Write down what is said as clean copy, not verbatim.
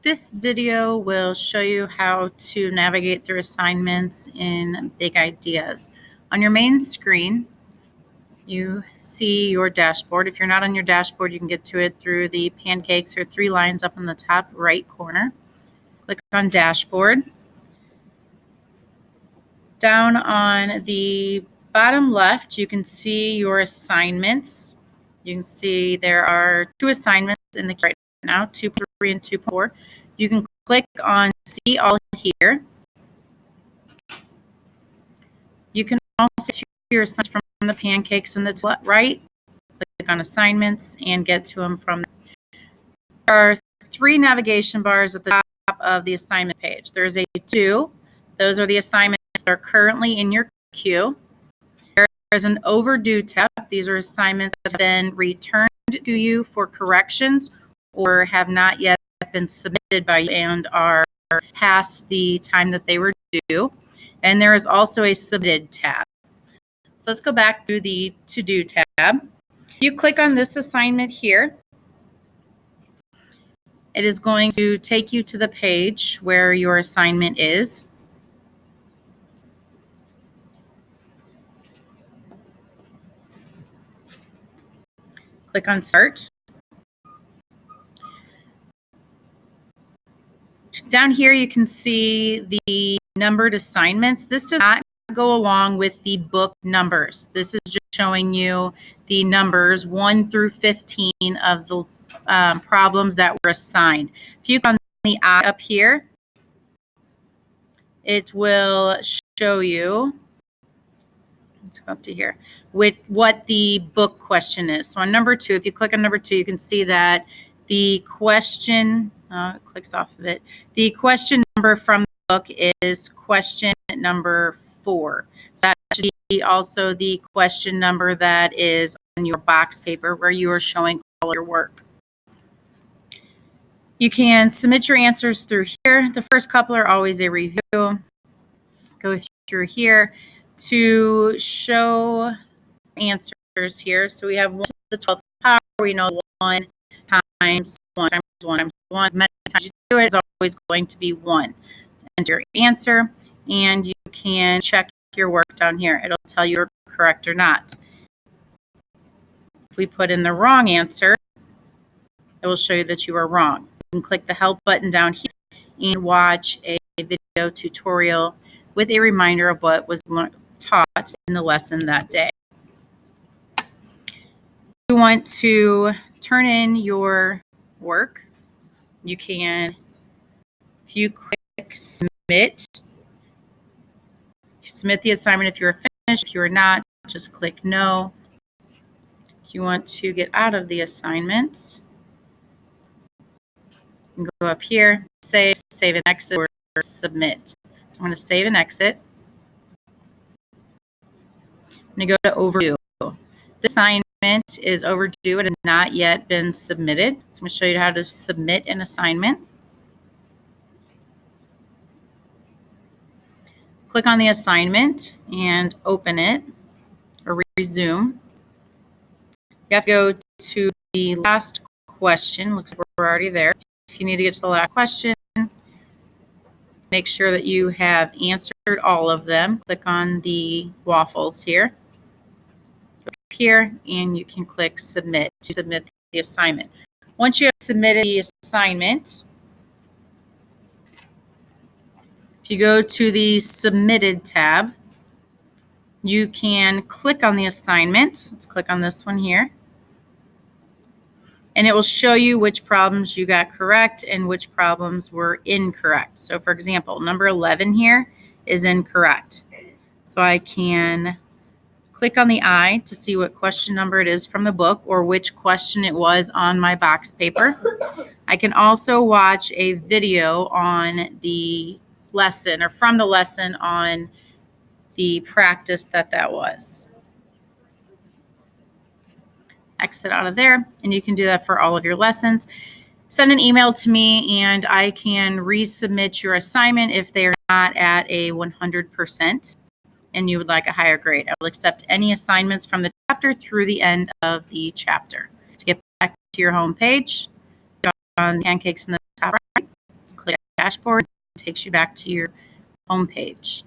This video will show you how to navigate through assignments in Big Ideas. On your main screen, you see your dashboard. If you're not on your dashboard, you can get to it through the pancakes or three lines up in the top right corner. Click on Dashboard. Down on the bottom left, you can see your assignments. You can see there are two assignments in the queue right now, 2.3 and 2.4. You can click on See All here. You can also see your assignments from the pancakes in the top right. Click on Assignments and get to them from there. There are three navigation bars at the top of the assignment page. There's a two. Those are the assignments that are currently in your queue. There's an Overdue tab. These are assignments that have been returned to you for corrections or have not yet been submitted by you and are past the time that they were due. And there is also a Submitted tab. So let's go back to the To Do tab. You click on this assignment here. It is going to take you to the page where your assignment is. Click on Start. Down here, you can see the numbered assignments. This does not go along with the book numbers. This is just showing you the numbers 1 through 15 of the problems that were assigned. If you click on the eye up here, it will show you, let's go up to here, with what the book question is. So on number 2, if you click on number 2, you can see that the question, it clicks off of it. The question number from the book is question number 4. So that should be also the question number that is on your box paper where you are showing all of your work. You can submit your answers through here. The first couple are always a review. Go through here to show answers here. So we have 1 to the 12th power. We know 1 times 1 times 1 times 1. As many times you do it, it's always going to be 1. So enter your answer, and you can check your work down here. It'll tell you if you're correct or not. If we put in the wrong answer, it will show you that you are wrong. You can click the Help button down here and watch a video tutorial with a reminder of what was taught in the lesson that day. If you want to turn in your work, you can, if you click Submit, you submit the assignment if you're finished. If you are not, just click No. If you want to get out of the assignments, you can go up here, save and exit, or submit. So I'm going to save and exit. I'm going to go to Overdue. This assignment is overdue. It has not yet been submitted. So I'm going to show you how to submit an assignment. Click on the assignment and open it or resume. You have to go to the last question. Looks like we're already there. If you need to get to the last question, make sure that you have answered all of them. Click on the waffles here. Up here, and you can click Submit to submit the assignment. Once you have submitted the assignment, if you go to the Submitted tab, you can click on the assignment. Let's click on this one here. And it will show you which problems you got correct and which problems were incorrect. So for example, number 11 here is incorrect. So I can click on the eye to see what question number it is from the book or which question it was on my box paper. I can also watch a video on the lesson or from the lesson on the practice that was. Exit out of there, and you can do that for all of your lessons. Send an email to me and I can resubmit your assignment if they're not at a 100% and you would like a higher grade. I will accept any assignments from the chapter through the end of the chapter. To get back to your home page, go on Pancakes in the top right, dashboard. It takes you back to your home page.